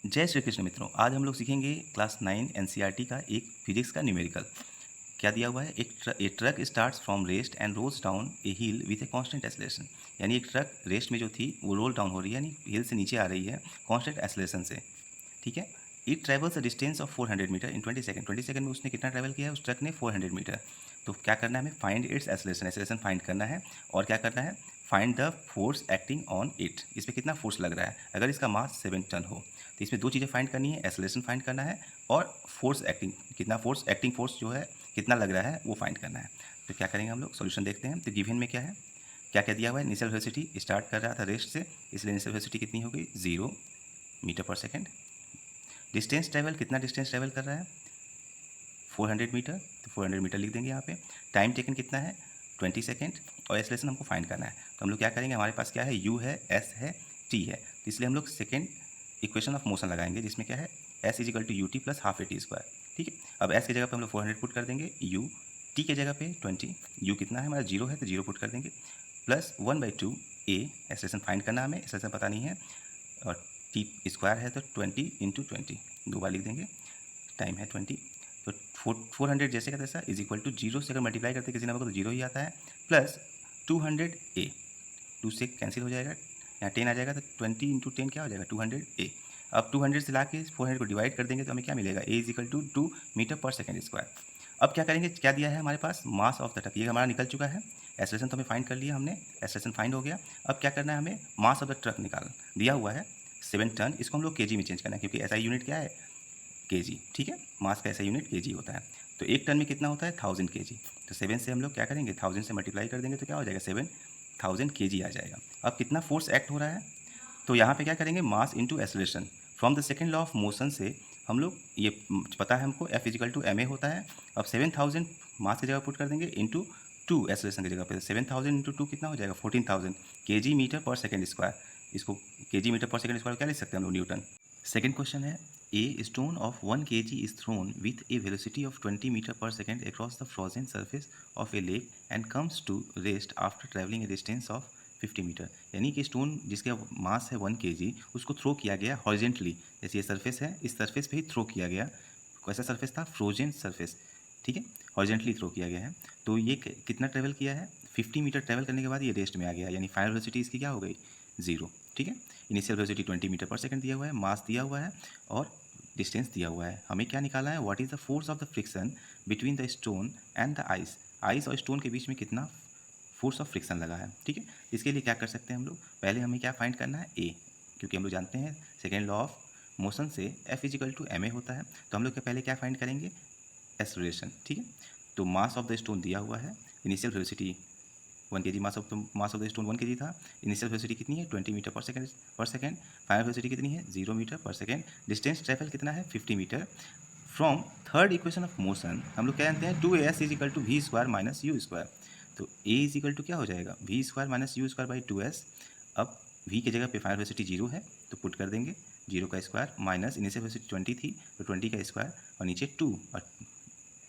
जय श्री कृष्ण मित्रों, आज हम लोग सीखेंगे क्लास 9 एनसीईआरटी का एक फिजिक्स का न्यूमेरिकल। क्या दिया हुआ है? एक truck starts from rest and rolls down a hill with a constant acceleration. यानी एक ट्रक रेस्ट में जो थी वो रोल डाउन हो रही है, यानी हिल से नीचे आ रही है कांस्टेंट एक्सेलरेशन से। ठीक है। It travels a distance of 400 metre in 20 second. 20 second में उसने कितना ट्रैवल किया है? उस ट्रक ने 400 मीटर। तो क्या करना है हमें? Find its acceleration. Acceleration find करना है। और क्या करना है? Find the force acting on it. इस पर कितना फोर्स लग रहा है? अगर इसका मास 7 टन हो तो इसमें दो चीज़ें फाइंड करनी है, एक्सेलरेशन फाइंड करना है और फोर्स एक्टिंग, कितना फोर्स एक्टिंग फोर्स जो है कितना लग रहा है वो फाइंड करना है। तो क्या करेंगे हम लोग? सॉल्यूशन देखते हैं। तो गिवन में क्या है, क्या क्या दिया हुआ है? इनिशियल वेलोसिटी स्टार्ट कर रहा था रेस्ट से, इसलिए इनिशियल वेलोसिटी कितनी हो गई? 0 मीटर पर सेकेंड। डिस्टेंस ट्रेवल, कितना डिस्टेंस ट्रेवल कर रहा है? 400 मीटर। तो 400 मीटर लिख देंगे यहाँ पे। टाइम टेकन कितना है? 20 सेकेंड। और एक्सेलरेशन हमको फाइंड करना है। तो हम लोग क्या करेंगे, हमारे पास क्या है? u है, s है, t है। तो इसलिए हम लोग सेकेंड इक्वेशन ऑफ मोशन लगाएंगे, जिसमें क्या है? s is equal to ut plus half A T square. ठीक है। अब s की जगह पे हम लोग 400 पुट कर देंगे, u t के जगह पे 20, u कितना है हमारा? 0 है तो 0 पुट कर देंगे, प्लस 1/2 a। एक्सेलरेशन फाइंड करना हमें, एक्सेलरेशन पता नहीं है। और टी स्क्वायर है तो 20 इंटू 20, दो बार लिख देंगे। टाइम है 20। तो 400 जैसे का तैसा इज इक्वल टू 0 से अगर मल्टीप्लाई करते किसी नंबर को तो 0 ही आता है, प्लस 200 ए। 2 से कैंसिल हो जाएगा, यहाँ 10 आ जाएगा तो 20 इंटू 10 क्या हो जाएगा? 200 ए। अब 200 से ला के 400 को डिवाइड कर देंगे तो हमें क्या मिलेगा? A is equal to 2 metre पर सेकेंड स्क्वायर। अब क्या करेंगे, क्या दिया है हमारे पास? Mass of the truck. ये हमारा निकल चुका है। एक्सेलरेशन तो हमें फाइंड कर लिया हमने, एक्सेलरेशन फाइंड हो गया। अब क्या करना है हमें? मास ऑफ द ट्रक निकाल दिया हुआ है 7 टन। इसको हम लोग केजी में चेंज करना है, क्योंकि ऐसा यूनिट क्या है? केजी। ठीक है, मास का ऐसा यूनिट केजी होता है। तो एक टन में कितना होता है? 1000 केजी। तो 7 से हम लोग क्या करेंगे? 1000 से मल्टीप्लाई कर देंगे तो क्या हो जाएगा? 7000 केजी आ जाएगा। अब कितना फोर्स एक्ट हो रहा है? तो यहाँ पे क्या करेंगे? Mass into acceleration. From the second law of motion से हम लोग ये पता है हमको, F इजिकल टू ma होता है। अब 7000 मास की जगह पुट कर देंगे इंटू 2 एक्सेलरेशन की जगह पे। 7000 इंटू 2 कितना हो जाएगा? 14000 केजी मीटर पर सेकेंड स्क्वायर। इसको केजी मीटर पर सेकेंड स्क्वायर क्या लिख सकते हैं हम लोग? न्यूटन। सेकेंड क्वेश्चन है, a stone of 1 kg is thrown with a velocity of 20 metre पर second across the frozen surface of a lake and comes to rest after traveling a distance of 50 metre. यानी कि stone जिसका मास है 1 kg, उसको throw किया गया horizontally. जैसे ये सरफेस है, इस सरफेस पे ही थ्रो किया गया। कैसा सरफेस था? Frozen surface. ठीक है, हॉरिजेंटली थ्रो किया गया है। तो ये कितना ट्रेवल किया है? 50 मीटर ट्रेवल करने के बाद ये रेस्ट में आ गया, यानी फाइनल वेलोसिटी इसकी क्या हो गई? 0। ठीक है। इनिशियल वेलोसिटी 20 मीटर पर सेकंड दिया हुआ है, मास दिया हुआ है और डिस्टेंस दिया हुआ है। हमें क्या निकालना है? What is the force of the friction between the stone and the ice. Ice और स्टोन के बीच में कितना फोर्स ऑफ फ्रिक्शन लगा है। ठीक है। इसके लिए क्या कर सकते हैं हम लोग? पहले हमें क्या फाइंड करना है? ए, क्योंकि हम लोग जानते हैं सेकेंड लॉ ऑफ मोशन से F इजिकल टू ma होता है। तो हम लोग के पहले क्या फाइंड करेंगे? एक्सेलरेशन। ठीक है। तो मास ऑफ द स्टोन दिया हुआ है, initial velocity 1 kg, mass of the stone 1 kg था। इनिशियल वेलोसिटी कितनी है? 20 मीटर पर सेकेंड। फाइनल वेलोसिटी कितनी है? 0 मीटर पर सेकेंड। डिस्टेंस ट्रेवल कितना है? 50 metre. From third equation of motion हम लोग क्या जानते हैं? 2s is equal to V square minus U square. तो a इज इक्वल टू क्या हो जाएगा? V square minus U square by 2s। अब v की जगह पे फाइनल वेलोसिटी 0 है तो पुट कर देंगे 0 का स्क्वायर, माइनस इनिशियल वेलोसिटी 20 थी तो 20 का स्क्वायर, और नीचे 2, और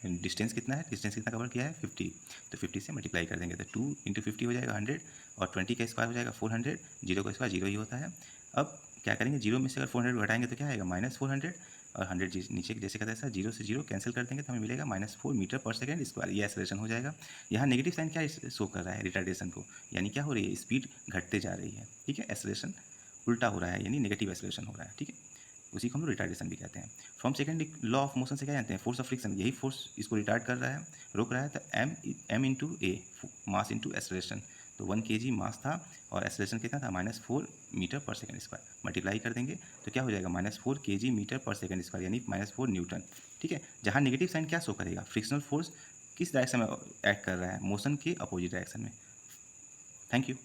डिस्टेंस कितना है? डिस्टेंस कितना कवर किया है? 50। तो 50 से मल्टीप्लाई कर देंगे तो 2 इंटू 50 हो जाएगा 100, और 20 का स्क्वायर हो जाएगा 400। 0 का स्क्वायर 0 ही होता है। अब क्या करेंगे? 0 में से अगर 400 को घटाएंगे तो क्या आएगा? -400, और 100 नीचे जैसे का तैसा 0 से 0 कैंसिल कर देंगे तो हमें मिलेगा -4 मीटर पर सेकेंड स्क्वायर। ये एक्सेलरेशन हो जाएगा। यहाँ नेगेटिव साइन क्या शो कर रहा है? रिटार्डेशन को, यानी क्या हो रही है? स्पीड घटते जा रही है। ठीक है, एक्सेलरेशन उल्टा हो रहा है, यानी नेगेटिव एक्सेलरेशन हो रहा है। ठीक है, उसी को हम लोग रिटार्डेशन भी कहते हैं। From second law of motion से क्या जानते हैं? Force of friction. यही फोर्स इसको रिटार्ड कर रहा है, रोक रहा है। तो m इंटू ए, मास इंटू एक्सेलरेशन। तो 1 kg मास था और एक्सेलरेशन कितना था? -4 मीटर पर सेकेंड स्क्वायर। मल्टीप्लाई कर देंगे तो क्या हो जाएगा? -4 kg मीटर पर सेकेंड स्क्वायर, यानी -4 न्यूटन। ठीक है, जहाँ नेगेटिव साइन क्या शो करेगा? फ्रिक्शनल फोर्स किस डायरेक्शन में एक्ट कर रहा है? मोशन के अपोजिट डायरेक्शन में। Thank you.